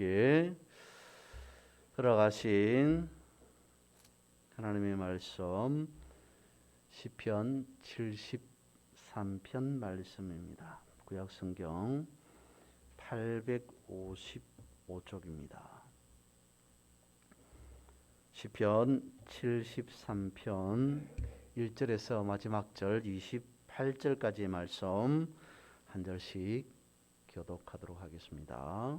우리에게 들어가신 하나님의 말씀 시편 73편 말씀입니다. 구약성경 855쪽입니다. 시편 73편 1절에서 마지막 절 28절까지의 말씀 한 절씩 교독하도록 하겠습니다.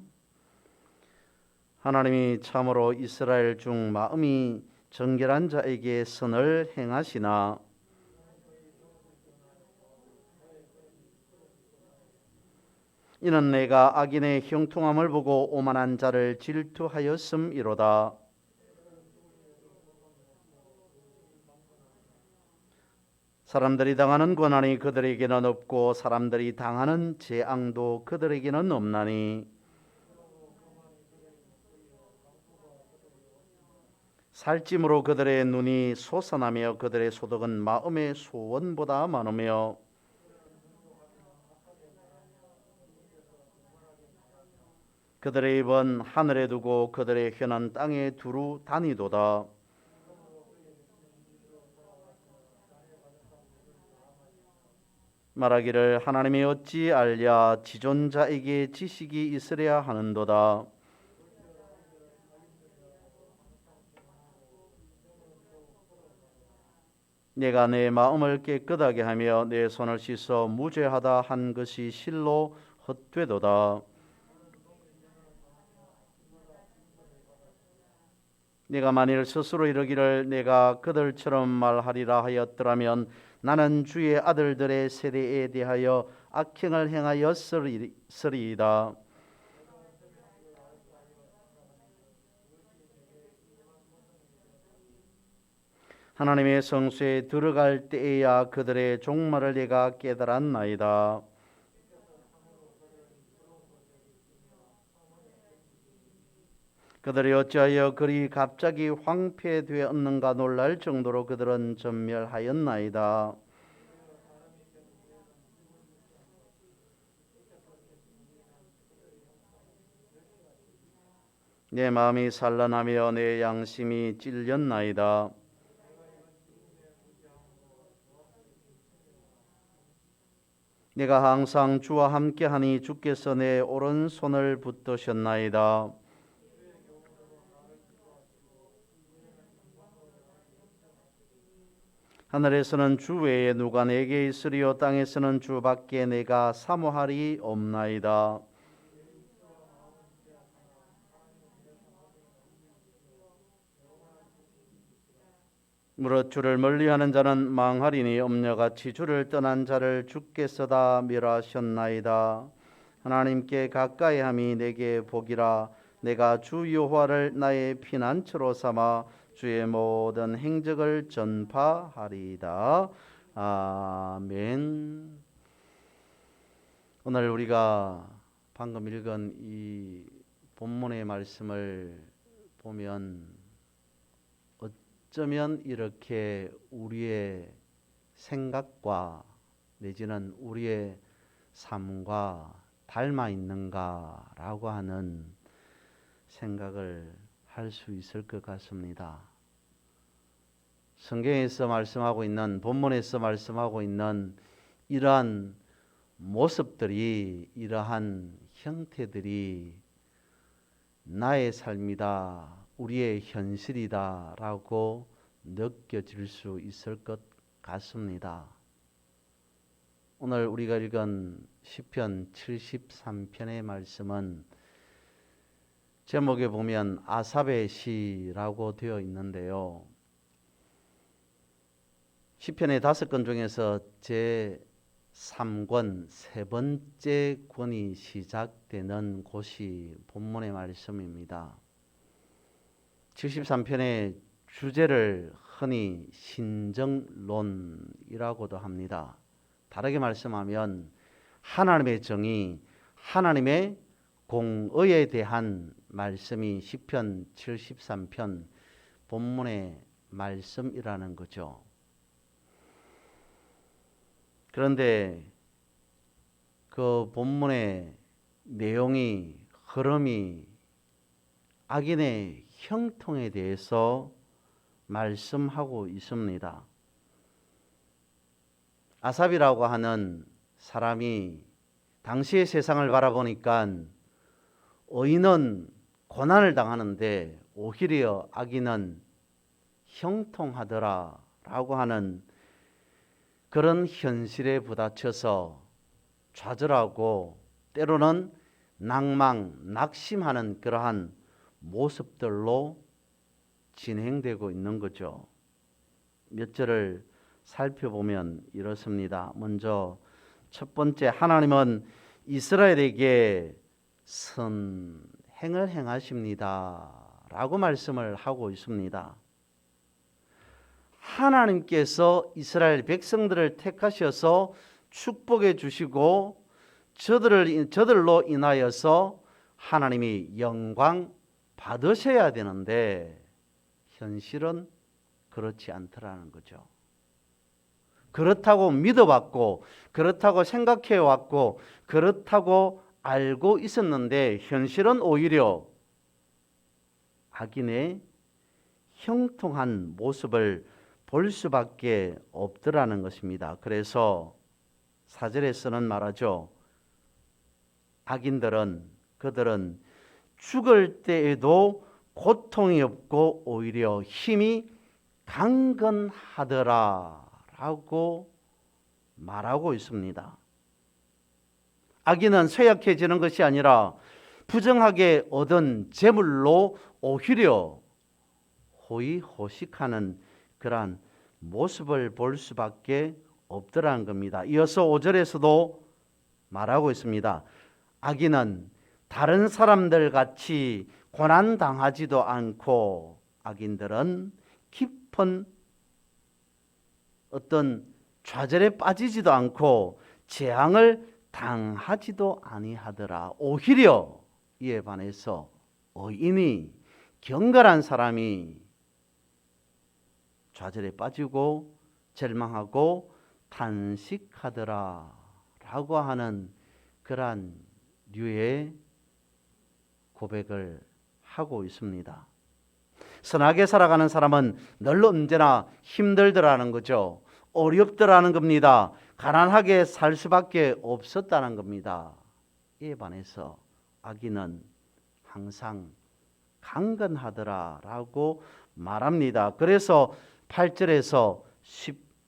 하나님이 참으로 이스라엘 중 마음이 정결한 자에게 선을 행하시나 이는 내가 악인의 형통함을 보고 오만한 자를 질투하였음이로다. 사람들이 당하는 고난이 그들에게는 없고 사람들이 당하는 재앙도 그들에게는 없나니 살찜으로 그들의 눈이 솟아나며 그들의 소득은 마음의 소원보다 많으며 그들의 입은 하늘에 두고 그들의 혀는 땅에 두루 다니도다. 말하기를 하나님이 어찌 알랴 지존자에게 지식이 있으랴 하는도다. 내가 내 마음을 깨끗하게 하며 내 손을 씻어 무죄하다 한 것이 실로 헛되도다. 내가 만일 스스로 이르기를 내가 그들처럼 말하리라 하였더라면 나는 주의 아들들의 세대에 대하여 악행을 행하였으리이다. 하나님의 성소에 들어갈 때에야 그들의 종말을 내가 깨달았나이다. 그들이 어찌하여 그리 갑자기 황폐되었는가 놀랄 정도로 그들은 전멸하였나이다. 내 마음이 산란하며 내 양심이 찔렸나이다. 내가 항상 주와 함께하니 주께서 내 오른손을 붙드셨나이다. 하늘에서는 주 외에 누가 내게 있으리요 땅에서는 주밖에 내가 사모하리 없나이다. 무릇 주를 멀리하는 자는 망하리니 엄녀같이 주를 떠난 자를 주께서 다 멸하셨나이다. 하나님께 가까이함이 내게 복이라. 내가 주 여호와를 나의 피난처로 삼아 주의 모든 행적을 전파하리이다. 아멘. 오늘 우리가 방금 읽은 이 본문의 말씀을 보면 어쩌면 이렇게 우리의 생각과 내지는 우리의 삶과 닮아 있는가라고 하는 생각을 할 수 있을 것 같습니다. 성경에서 말씀하고 있는, 본문에서 말씀하고 있는 이러한 모습들이, 이러한 형태들이 나의 삶이다, 우리의 현실이다 라고 느껴질 수 있을 것 같습니다. 오늘 우리가 읽은 시편 73편의 말씀은 제목에 보면 아삽의 시라고 되어 있는데요. 시편의 5권 중에서 제 3권, 세 번째 권이 시작되는 곳이 본문의 말씀입니다. 73편의 주제를 흔히 신정론이라고도 합니다. 다르게 말씀하면 하나님의 정의, 하나님의 공의에 대한 말씀이 시편 73편 본문의 말씀이라는 거죠. 그런데 그 본문의 내용이, 흐름이 악인의 형통에 대해서 말씀하고 있습니다. 아삽이라고 하는 사람이 당시의 세상을 바라보니까 의인은 고난을 당하는데 오히려 악인은 형통하더라 라고 하는 그런 현실에 부딪혀서 좌절하고 때로는 낭망, 낙심하는 그러한 모습들로 진행되고 있는 거죠. 몇 절을 살펴보면 이렇습니다. 먼저 첫 번째, 하나님은 이스라엘에게 선행을 행하십니다 라고 말씀을 하고 있습니다. 하나님께서 이스라엘 백성들을 택하셔서 축복해 주시고 저들로 인하여서 하나님이 영광 받으셔야 되는데 현실은 그렇지 않더라는 거죠. 그렇다고 믿어왔고 그렇다고 생각해왔고 그렇다고 알고 있었는데 현실은 오히려 악인의 형통한 모습을 볼 수밖에 없더라는 것입니다. 그래서 4절에서는 말하죠. 악인들은 그들은 죽을 때에도 고통이 없고 오히려 힘이 강건하더라 라고 말하고 있습니다. 악인은 쇠약해지는 것이 아니라 부정하게 얻은 재물로 오히려 호의호식하는 그러한 모습을 볼 수밖에 없더라는 겁니다. 이어서 5절에서도 말하고 있습니다. 악인은 다른 사람들 같이 고난당하지도 않고 악인들은 깊은 어떤 좌절에 빠지지도 않고 재앙을 당하지도 아니하더라. 오히려 이에 반해서 의인이 경건한 사람이 좌절에 빠지고 절망하고 탄식하더라 라고 하는 그러한 류의 고백을 하고 있습니다. 선하게 살아가는 사람은 늘 언제나 힘들더라는 거죠. 어렵더라는 겁니다. 가난하게 살 수밖에 없었다는 겁니다. 이에 반해서 악인은 항상 강건하더라라고 말합니다. 그래서 8절에서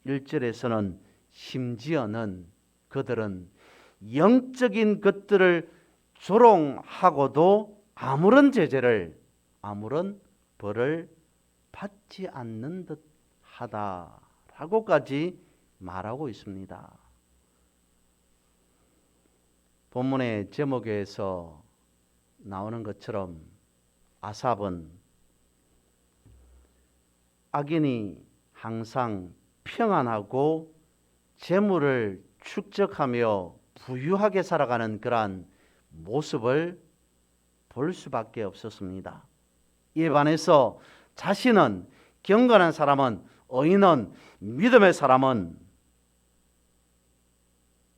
11절에서는 심지어는 그들은 영적인 것들을 조롱하고도 아무런 제재를 아무런 벌을 받지 않는 듯 하다라고까지 말하고 있습니다. 본문의 제목에서 나오는 것처럼 아삽은 악인이 항상 평안하고 재물을 축적하며 부유하게 살아가는 그러한 모습을 볼 수밖에 없었습니다. 이에 반해서 자신은 경건한 사람은 의인은 믿음의 사람은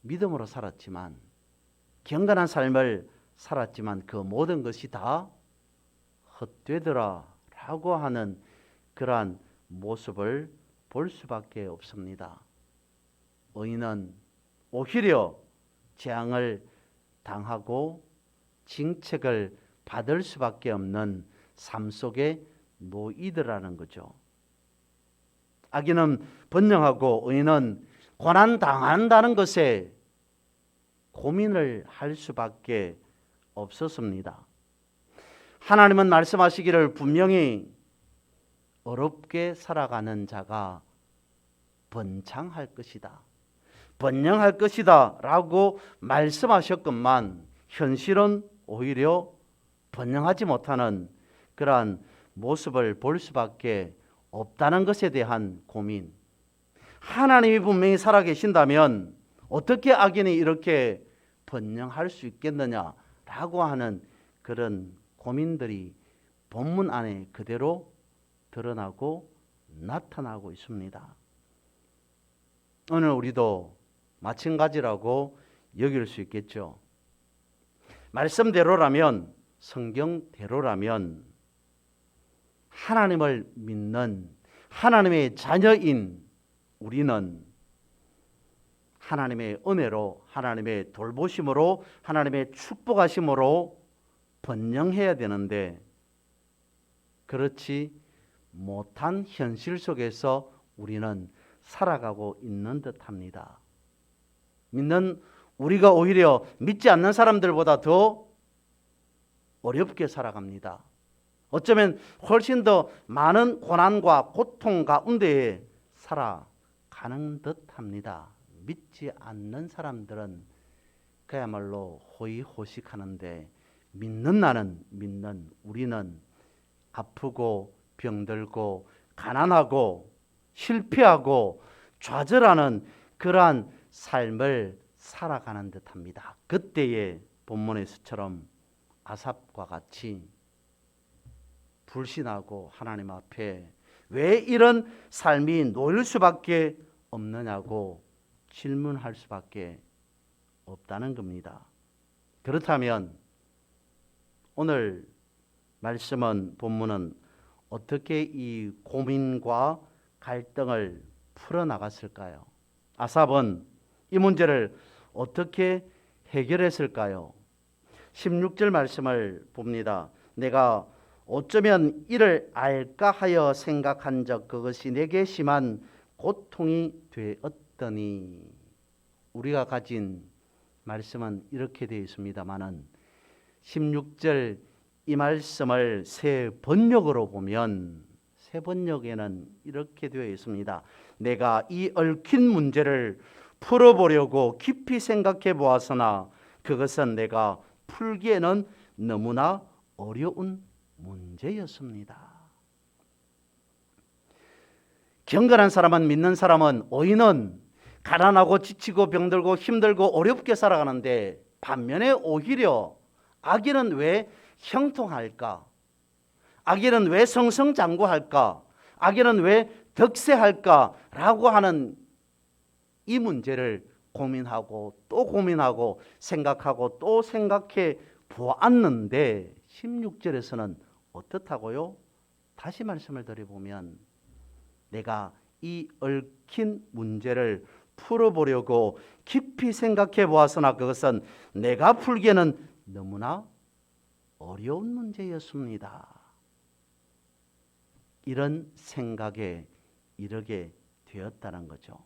믿음으로 살았지만 경건한 삶을 살았지만 그 모든 것이 다 헛되더라 라고 하는 그러한 모습을 볼 수밖에 없습니다. 의인은 오히려 재앙을 당하고 징책을 받을 수밖에 없는 삶 속에 놓이더라는 거죠. 악인은 번영하고 의인은 고난당한다는 것에 고민을 할 수밖에 없었습니다. 하나님은 말씀하시기를 분명히 어렵게 살아가는 자가 번창할 것이다. 번영할 것이다 라고 말씀하셨건만 현실은 오히려 번영하지 못하는 그러한 모습을 볼 수밖에 없다는 것에 대한 고민. 하나님이 분명히 살아계신다면 어떻게 악인이 이렇게 번영할 수 있겠느냐라고 하는 그런 고민들이 본문 안에 그대로 드러나고 나타나고 있습니다. 오늘 우리도 마찬가지라고 여길 수 있겠죠. 말씀대로라면, 성경대로라면 하나님을 믿는 하나님의 자녀인 우리는 하나님의 은혜로, 하나님의 돌보심으로, 하나님의 축복하심으로 번영해야 되는데 그렇지 못한 현실 속에서 우리는 살아가고 있는 듯합니다. 믿는 우리가 오히려 믿지 않는 사람들보다 더 어렵게 살아갑니다. 어쩌면 훨씬 더 많은 고난과 고통 가운데 살아가는 듯합니다. 믿지 않는 사람들은 그야말로 호의호식하는데 믿는 나는, 믿는 우리는 아프고 병들고 가난하고 실패하고 좌절하는 그러한 삶을 살아가는 듯합니다. 그때의 본문에서처럼 아삽과 같이 불신하고 하나님 앞에 왜 이런 삶이 놓일 수밖에 없느냐고 질문할 수밖에 없다는 겁니다. 그렇다면 오늘 말씀은, 본문은 어떻게 이 고민과 갈등을 풀어나갔을까요? 아삽은 이 문제를 어떻게 해결했을까요? 16절 말씀을 봅니다. 내가 어쩌면 이를 알까 하여 생각한 적 그것이 내게 심한 고통이 되었더니. 우리가 가진 말씀은 이렇게 되어 있습니다마는 16절 이 말씀을 새 번역으로 보면 새 번역에는 이렇게 되어 있습니다. 내가 이 얽힌 문제를 풀어보려고 깊이 생각해 보았으나 그것은 내가 풀기에는 너무나 어려운 문제였습니다. 경건한 사람은, 믿는 사람은 오히려 가난하고 지치고 병들고 힘들고 어렵게 살아가는데 반면에 오히려 악인은 왜 형통할까? 악인은 왜 승승장구할까? 악인은 왜 득세할까? 라고 하는 이 문제를 고민하고 또 고민하고 생각하고 또 생각해 보았는데 16절에서는 어떻다고요? 다시 말씀을 드려보면 내가 이 얽힌 문제를 풀어보려고 깊이 생각해 보았으나 그것은 내가 풀기에는 너무나 어려운 문제였습니다. 이런 생각에 이르게 되었다는 거죠.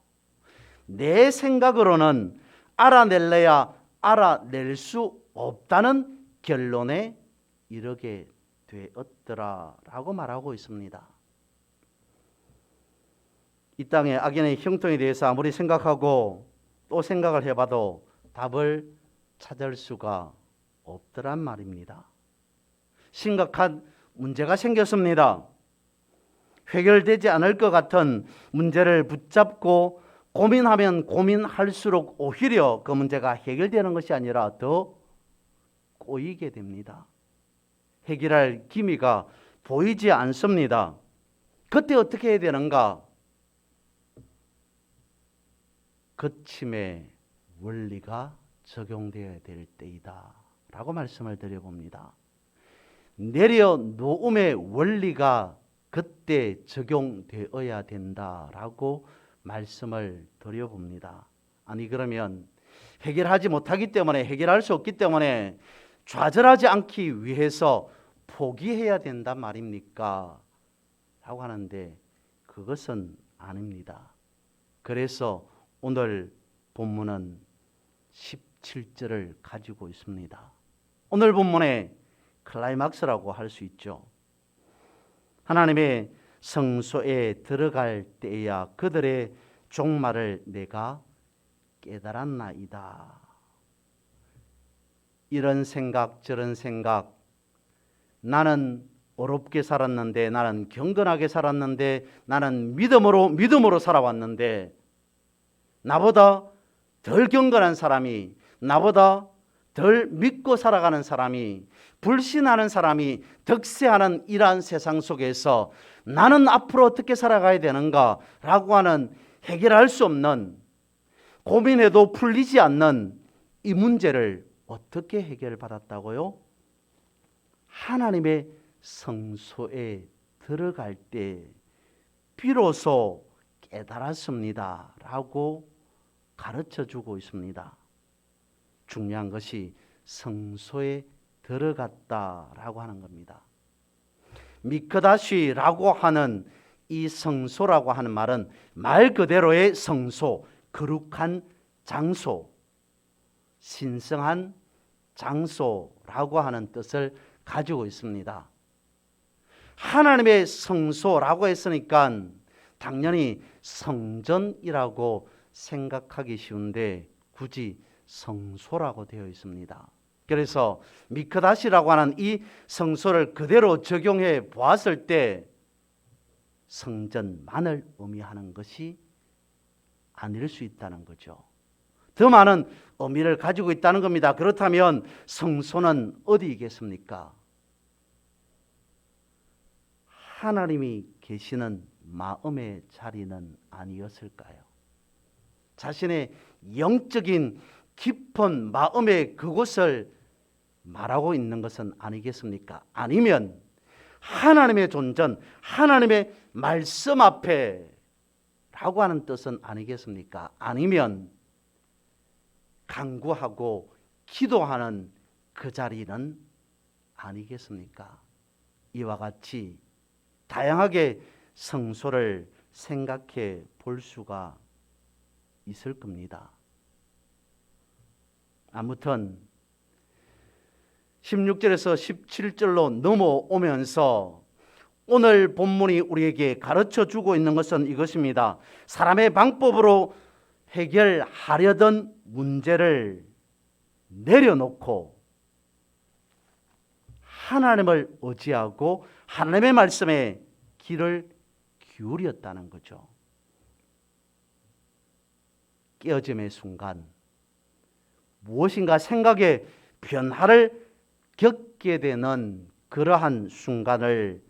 내 생각으로는 알아낼래야 알아낼 수 없다는 결론에 이르게 되었더라라고 말하고 있습니다. 이 땅의 악인의 형통에 대해서 아무리 생각하고 또 생각을 해봐도 답을 찾을 수가 없더란 말입니다. 심각한 문제가 생겼습니다. 해결되지 않을 것 같은 문제를 붙잡고 고민하면 고민할수록 오히려 그 문제가 해결되는 것이 아니라 더 꼬이게 됩니다. 해결할 기미가 보이지 않습니다. 그때 어떻게 해야 되는가? 거침의 원리가 적용되어야 될 때이다 라고 말씀을 드려봅니다. 내려놓음의 원리가 그때 적용되어야 된다라고 말씀을 드려봅니다. 아니 그러면 해결하지 못하기 때문에, 해결할 수 없기 때문에 좌절하지 않기 위해서 포기해야 된단 말입니까? 라고 하는데 그것은 아닙니다. 그래서 오늘 본문은 17절을 가지고 있습니다. 오늘 본문의 클라이막스라고 할 수 있죠. 하나님의 성소에 들어갈 때야 그들의 종말을 내가 깨달았나이다. 이런 생각 저런 생각, 나는 어렵게 살았는데, 나는 경건하게 살았는데, 나는 믿음으로 살아왔는데 나보다 덜 경건한 사람이, 나보다 덜 믿고 살아가는 사람이, 불신하는 사람이 득세하는 이러한 세상 속에서 나는 앞으로 어떻게 살아가야 되는가 라고 하는 해결할 수 없는, 고민해도 풀리지 않는 이 문제를 어떻게 해결받았다고요? 하나님의 성소에 들어갈 때 비로소 깨달았습니다 라고 가르쳐주고 있습니다. 중요한 것이 성소에 들어갔다라고 하는 겁니다. 미크다시라고 하는 이 성소라고 하는 말은 말 그대로의 성소, 거룩한 장소, 신성한 장소라고 하는 뜻을 가지고 있습니다. 하나님의 성소라고 했으니까 당연히 성전이라고 생각하기 쉬운데 굳이 성소라고 되어 있습니다. 그래서 미크다시라고 하는 이 성소를 그대로 적용해 보았을 때 성전만을 의미하는 것이 아닐 수 있다는 거죠. 더 많은 의미를 가지고 있다는 겁니다. 그렇다면 성소는 어디이겠습니까? 하나님이 계시는 마음의 자리는 아니었을까요? 자신의 영적인 깊은 마음의 그곳을 말하고 있는 것은 아니겠습니까? 아니면 하나님의 존전, 하나님의 말씀 앞에 라고 하는 뜻은 아니겠습니까? 아니면 간구하고 기도하는 그 자리는 아니겠습니까? 이와 같이 다양하게 성소를 생각해 볼 수가 있을 겁니다. 아무튼 16절에서 17절로 넘어오면서 오늘 본문이 우리에게 가르쳐 주고 있는 것은 이것입니다. 사람의 방법으로 해결하려던 문제를 내려놓고 하나님을 의지하고 하나님의 말씀에 귀를 기울였다는 거죠. 깨어짐의 순간 무엇인가 생각의 변화를 겪게 되는 그러한 순간을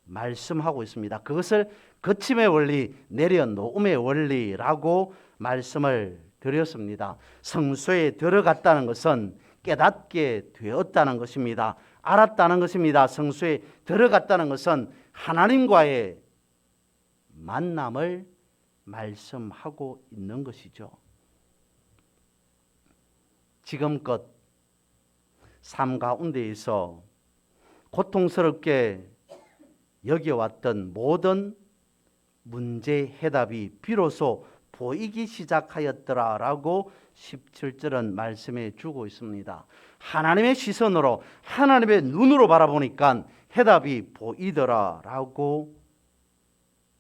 말씀하고 있습니다. 그것을 거침의 원리, 내려놓음의 원리라고 말씀을 드렸습니다. 성소에 들어갔다는 것은 깨닫게 되었다는 것입니다. 알았다는 것입니다. 성소에 들어갔다는 것은 하나님과의 만남을 말씀하고 있는 것이죠. 지금껏 삶 가운데에서 고통스럽게 여겨왔던 모든 문제 해답이 비로소 보이기 시작하였더라라고 17절은 말씀해 주고 있습니다. 하나님의 시선으로 하나님의 눈으로 바라보니까 해답이 보이더라라고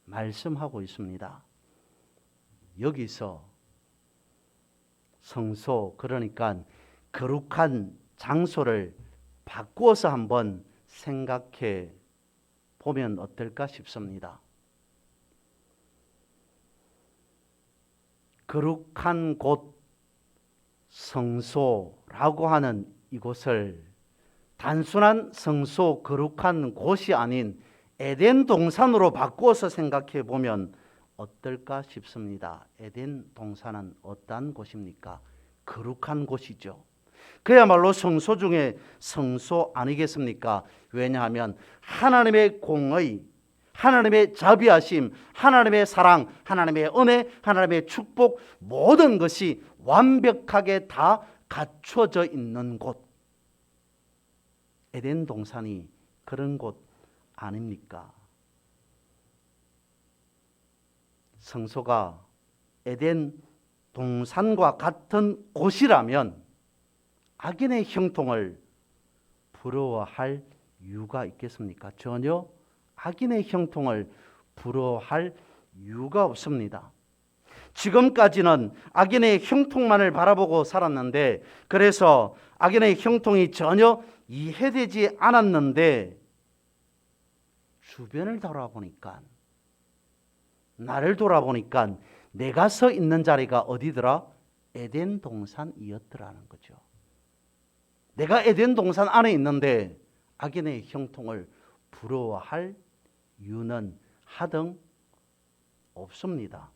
말씀하고 있습니다. 여기서 성소, 그러니까 거룩한 장소를 바꾸어서 한번 생각해 보면 어떨까 싶습니다. 거룩한 곳, 성소라고 하는 이곳을 단순한 성소, 거룩한 곳이 아닌 에덴 동산으로 바꾸어서 생각해 보면 어떨까 싶습니다. 에덴 동산은 어떠한 곳입니까? 거룩한 곳이죠. 그야말로 성소 중에 성소 아니겠습니까? 왜냐하면 하나님의 공의, 하나님의 자비하심, 하나님의 사랑, 하나님의 은혜, 하나님의 축복, 모든 것이 완벽하게 다 갖춰져 있는 곳. 에덴 동산이 그런 곳 아닙니까? 성소가 에덴 동산과 같은 곳이라면 악인의 형통을 부러워할 이유가 있겠습니까? 전혀 악인의 형통을 부러워할 이유가 없습니다. 지금까지는 악인의 형통만을 바라보고 살았는데, 그래서 악인의 형통이 전혀 이해되지 않았는데 주변을 돌아보니까, 나를 돌아보니까 내가 서 있는 자리가 어디더라? 에덴 동산이었더라는 거죠. 내가 에덴 동산 안에 있는데 악인의 형통을 부러워할 이유는 하등 없습니다.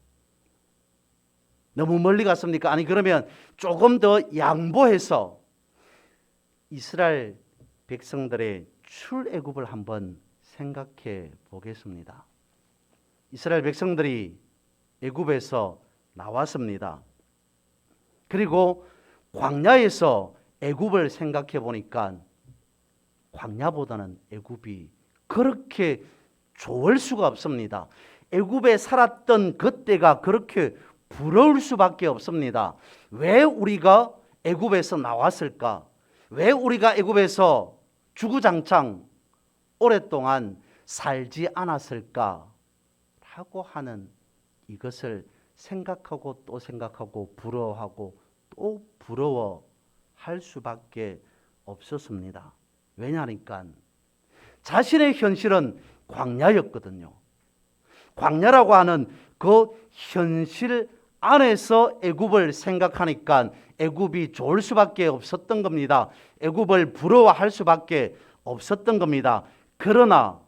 너무 멀리 갔습니까? 아니, 그러면 조금 더 양보해서 이스라엘 백성들의 출애굽을 한번 생각해 보겠습니다. 이스라엘 백성들이 애굽에서 나왔습니다. 그리고 광야에서 애굽을 생각해 보니까 광야보다는 애굽이 그렇게 좋을 수가 없습니다. 애굽에 살았던 그때가 그렇게 부러울 수밖에 없습니다. 왜 우리가 애굽에서 나왔을까? 왜 우리가 애굽에서 주구장창 오랫동안 살지 않았을까? 라고 하는 이것을 생각하고 또 생각하고 부러워하고 또 부러워할 수밖에 없었습니다. 왜냐하니까 자신의 현실은 광야였거든요. 광야라고 하는 그 현실 안에서 애굽을 생각하니까 애굽이 좋을 수밖에 없었던 겁니다. 애굽을 부러워할 수밖에 없었던 겁니다. 그러나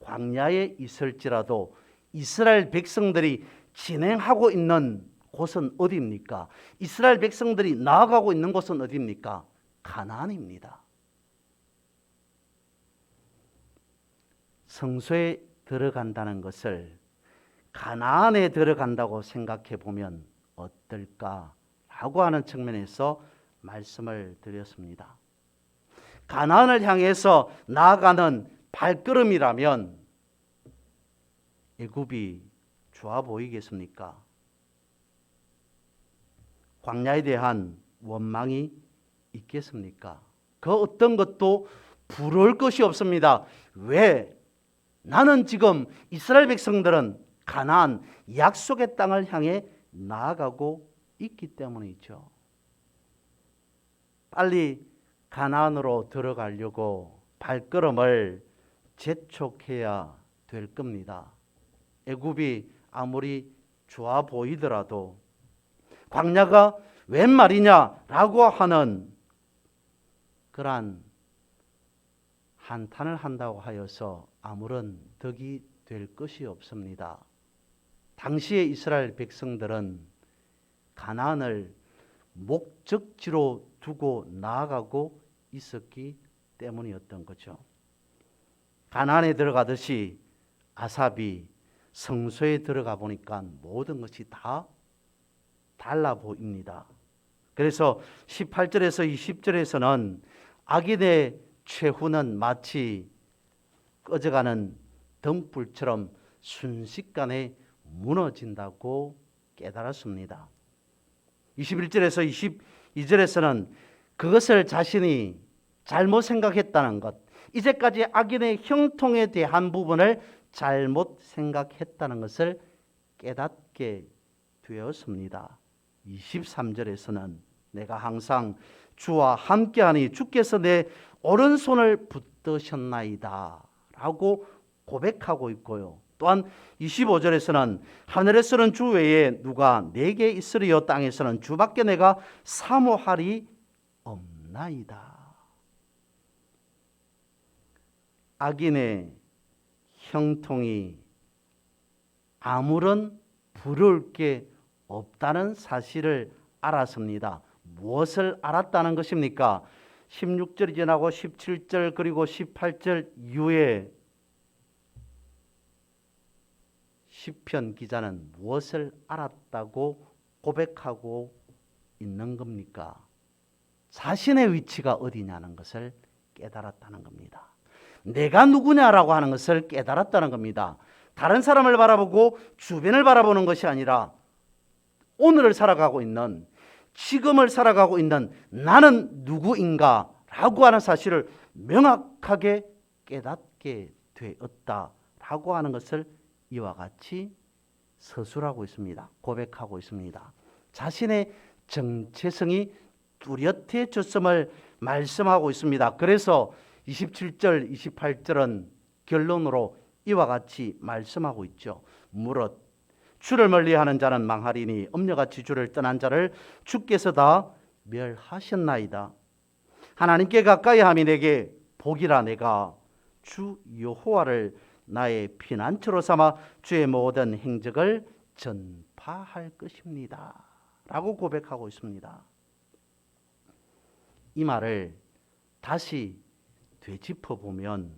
광야에 있을지라도 이스라엘 백성들이 진행하고 있는 곳은 어디입니까? 이스라엘 백성들이 나아가고 있는 곳은 어디입니까? 가나안입니다. 성소에 들어간다는 것을 가나안에 들어간다고 생각해 보면 어떨까라고 하는 측면에서 말씀을 드렸습니다. 가나안을 향해서 나아가는 발걸음이라면 애굽이 좋아 보이겠습니까? 광야에 대한 원망이 있겠습니까? 그 어떤 것도 부러울 것이 없습니다. 왜? 나는 지금 이스라엘 백성들은 가나안 약속의 땅을 향해 나아가고 있기 때문이죠. 빨리 가나안으로 들어가려고 발걸음을 재촉해야 될 겁니다. 애굽이 아무리 좋아 보이더라도 광야가 웬 말이냐라고 하는 그러한 한탄을 한다고 하여서 아무런 덕이 될 것이 없습니다. 당시의 이스라엘 백성들은 가나안을 목적지로 두고 나아가고 있었기 때문이었던 거죠. 가나안에 들어가듯이 아삽이 성소에 들어가 보니까 모든 것이 다 달라 보입니다. 그래서 18절에서 20절에서는 악인의 최후는 마치 꺼져가는 등불처럼 순식간에 무너진다고 깨달았습니다. 21절에서 22절에서는 그것을 자신이 잘못 생각했다는 것, 이제까지 악인의 형통에 대한 부분을 잘못 생각했다는 것을 깨닫게 되었습니다. 23절에서는 내가 항상 주와 함께하니 주께서 내 오른손을 붙드셨나이다 라고 고백하고 있고요. 또한 25절에서는 하늘에서는 주 외에 누가 내게 있으리요 땅에서는 주밖에 내가 사모할이 없나이다. 악인의 형통이 아무런 부러울 게 없다는 사실을 알았습니다. 무엇을 알았다는 것입니까? 16절이 지나고 17절 그리고 18절 이후에 시편 기자는 무엇을 알았다고 고백하고 있는 겁니까? 자신의 위치가 어디냐는 것을 깨달았다는 겁니다. 내가 누구냐라고 하는 것을 깨달았다는 겁니다. 다른 사람을 바라보고 주변을 바라보는 것이 아니라 오늘을 살아가고 있는, 지금을 살아가고 있는 나는 누구인가라고 하는 사실을 명확하게 깨닫게 되었다라고 하는 것을 이와 같이 서술하고 있습니다. 고백하고 있습니다. 자신의 정체성이 뚜렷해졌음을 말씀하고 있습니다. 그래서 27절, 28절은 결론으로 이와 같이 말씀하고 있죠. 무릇 주를 멀리하는 자는 망하리니 엄녀같이 주를 떠난 자를 주께서 다 멸하셨나이다. 하나님께 가까이함이 내게 복이라. 내가 주 여호와를 나의 피난처로 삼아 주의 모든 행적을 전파할 것입니다 라고 고백하고 있습니다. 이 말을 다시 되짚어 보면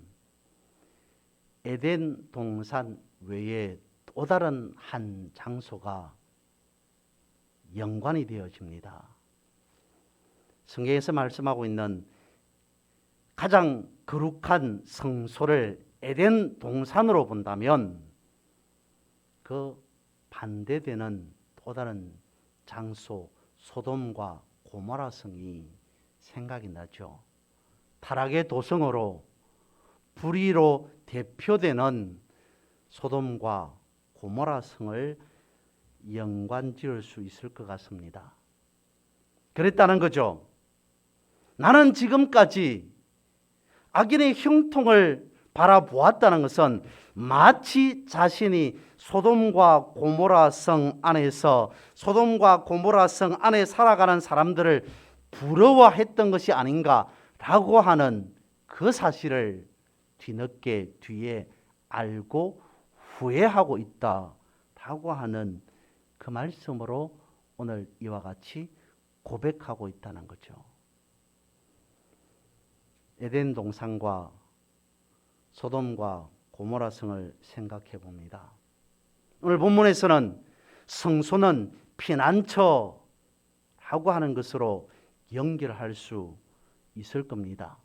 에덴 동산 외에 또 다른 한 장소가 연관이 되어집니다. 성경에서 말씀하고 있는 가장 거룩한 성소를 에덴 동산으로 본다면 그 반대되는 또 다른 장소 소돔과 고모라 성이 생각이 나죠. 타락의 도성으로 불의로 대표되는 소돔과 고모라 성을 연관 지을 수 있을 것 같습니다. 그랬다는 거죠. 나는 지금까지 악인의 형통을 바라보았다는 것은 마치 자신이 소돔과 고모라 성 안에서 소돔과 고모라 성 안에 살아가는 사람들을 부러워했던 것이 아닌가라고 하는 그 사실을 뒤늦게 뒤에 알고 후회하고 있다라고 하는 그 말씀으로 오늘 이와 같이 고백하고 있다는 거죠. 에덴 동산과 소돔과 고모라 성을 생각해 봅니다. 오늘 본문에서는 성소는 피난처라고 하는 것으로 연결할 수 있을 겁니다.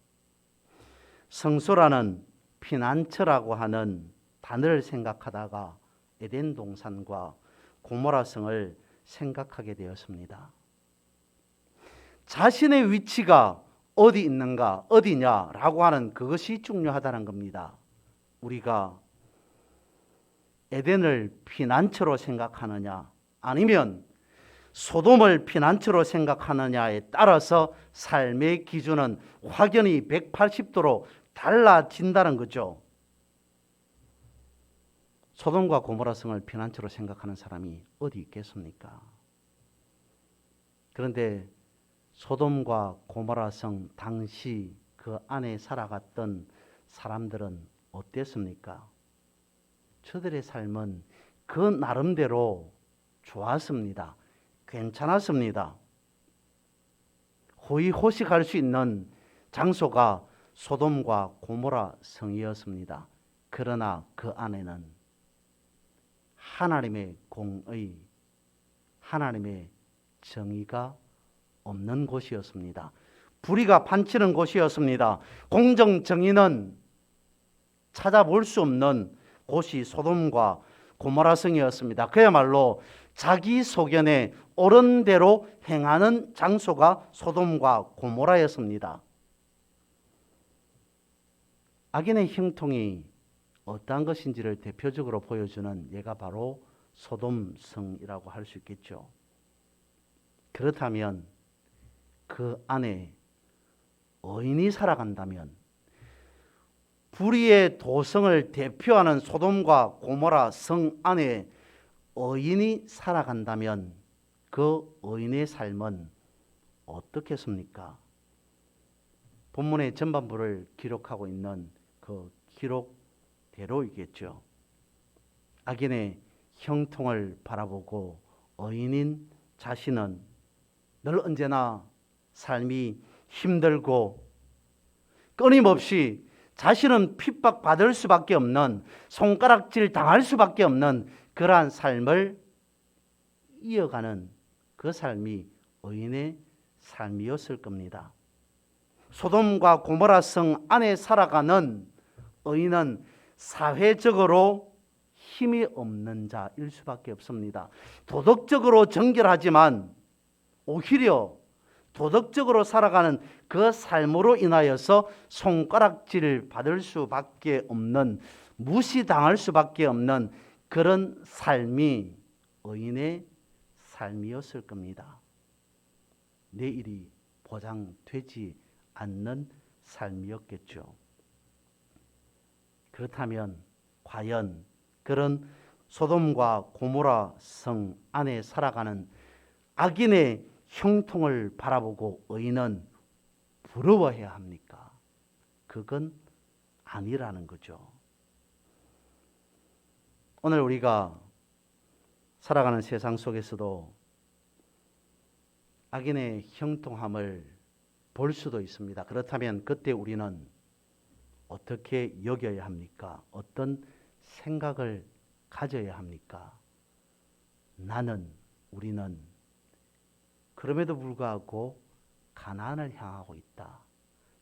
성소라는 피난처라고 하는 단어를 생각하다가 에덴 동산과 고모라 성을 생각하게 되었습니다. 자신의 위치가 어디 있는가, 어디냐라고 하는 그것이 중요하다는 겁니다. 우리가 에덴을 피난처로 생각하느냐 아니면 소돔을 피난처로 생각하느냐에 따라서 삶의 기준은 확연히 180도로 달라진다는 거죠. 소돔과 고모라 성을 피난처로 생각하는 사람이 어디 있겠습니까? 그런데 소돔과 고모라 성 당시 그 안에 살아갔던 사람들은 어땠습니까? 저들의 삶은 그 나름대로 좋았습니다. 괜찮았습니다. 호의호식할 수 있는 장소가 소돔과 고모라 성이었습니다. 그러나 그 안에는 하나님의 공의, 하나님의 정의가 없는 곳이었습니다. 불의가 판치는 곳이었습니다. 공정 정의는 찾아볼 수 없는 곳이 소돔과 고모라 성이었습니다. 그야말로 자기 소견에 옳은 대로 행하는 장소가 소돔과 고모라였습니다. 악인의 형통이 어떠한 것인지를 대표적으로 보여주는 예가 바로 소돔성이라고 할 수 있겠죠. 그렇다면 그 안에 의인이 살아간다면 불의의 도성을 대표하는 소돔과 고모라 성 안에 의인이 살아간다면 그 의인의 삶은 어떻겠습니까? 본문의 전반부를 기록하고 있는 그 기록대로이겠죠. 악인의 형통을 바라보고 의인인 자신은 늘 언제나 삶이 힘들고 끊임없이 자신은 핍박받을 수밖에 없는, 손가락질 당할 수밖에 없는 그러한 삶을 이어가는 그 삶이 의인의 삶이었을 겁니다. 소돔과 고모라 성 안에 살아가는 의인은 사회적으로 힘이 없는 자일 수밖에 없습니다. 도덕적으로 정결하지만 오히려 도덕적으로 살아가는 그 삶으로 인하여서 손가락질을 받을 수밖에 없는, 무시당할 수밖에 없는 그런 삶이 의인의 삶이었을 겁니다. 내일이 보장되지 않는 삶이었겠죠. 그렇다면 과연 그런 소돔과 고모라 성 안에 살아가는 악인의 형통을 바라보고 의인은 부러워해야 합니까? 그건 아니라는 거죠. 오늘 우리가 살아가는 세상 속에서도 악인의 형통함을 볼 수도 있습니다. 그렇다면 그때 우리는 어떻게 여겨야 합니까? 어떤 생각을 가져야 합니까? 우리는 그럼에도 불구하고 가나안을 향하고 있다.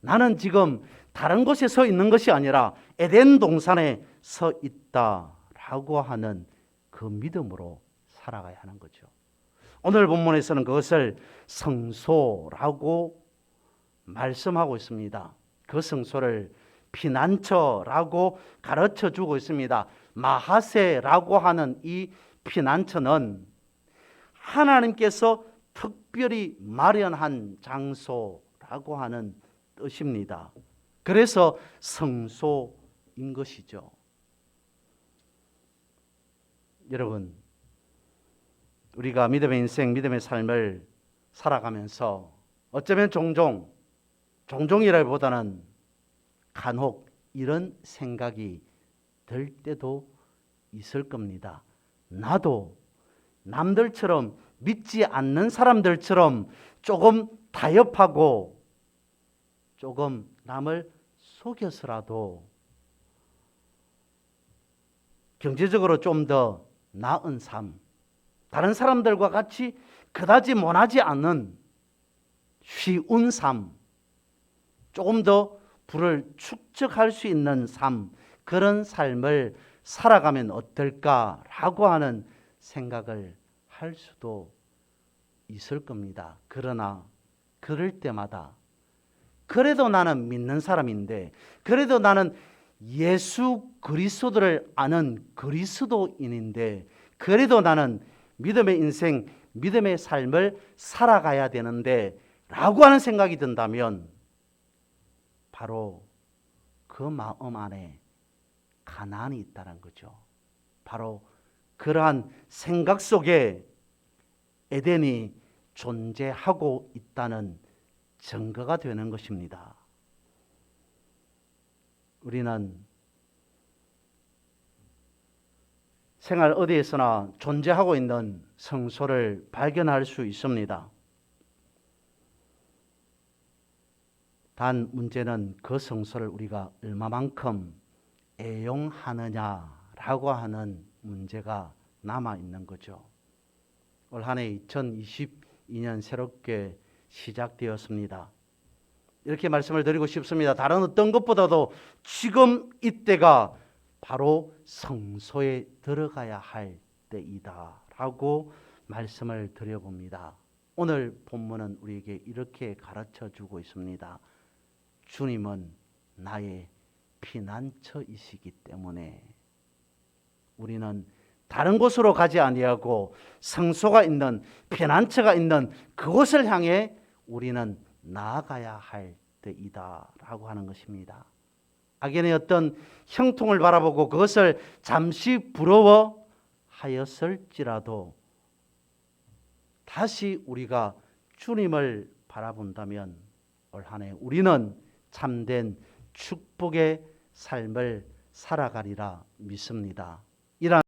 나는 지금 다른 곳에 서 있는 것이 아니라 에덴 동산에 서 있다라고 하는 그 믿음으로 살아가야 하는 거죠. 오늘 본문에서는 그것을 성소라고 말씀하고 있습니다. 그 성소를 피난처라고 가르쳐 주고 있습니다. 마하세라고 하는 이 피난처는 하나님께서 특별히 마련한 장소라고 하는 뜻입니다. 그래서 성소인 것이죠. 여러분, 우리가 믿음의 인생, 믿음의 삶을 살아가면서 어쩌면 종종이라기보다는 간혹 이런 생각이 들 때도 있을 겁니다. 나도 남들처럼 믿지 않는 사람들처럼 조금 타협하고 조금 남을 속여서라도 경제적으로 좀 더 나은 삶, 다른 사람들과 같이 그다지 못하지 않는 쉬운 삶, 조금 더 부를 축적할 수 있는 삶, 그런 삶을 살아가면 어떨까라고 하는 생각을 할 수도 있을 겁니다. 그러나 그럴 때마다 그래도 나는 믿는 사람인데, 그래도 나는 예수 그리스도를 아는 그리스도인인데, 그래도 나는 믿음의 인생, 믿음의 삶을 살아가야 되는데 라고 하는 생각이 든다면 바로 그 마음 안에 가난이 있다는 거죠. 바로 그러한 생각 속에 에덴이 존재하고 있다는 증거가 되는 것입니다. 우리는 생활 어디에서나 존재하고 있는 성소를 발견할 수 있습니다. 단 문제는 그 성소를 우리가 얼마만큼 애용하느냐라고 하는 문제가 남아 있는 거죠. 올 한 해 2022년 새롭게 시작되었습니다. 이렇게 말씀을 드리고 싶습니다. 다른 어떤 것보다도 지금 이때가 바로 성소에 들어가야 할 때이다라고 말씀을 드려봅니다. 오늘 본문은 우리에게 이렇게 가르쳐 주고 있습니다. 주님은 나의 피난처이시기 때문에 우리는 다른 곳으로 가지 아니하고 성소가 있는, 피난처가 있는 그곳을 향해 우리는 나아가야 할 때이다라고 하는 것입니다. 악인의 어떤 형통을 바라보고 그것을 잠시 부러워하였을지라도 다시 우리가 주님을 바라본다면 올 한 해 우리는 참된 축복의 삶을 살아가리라 믿습니다.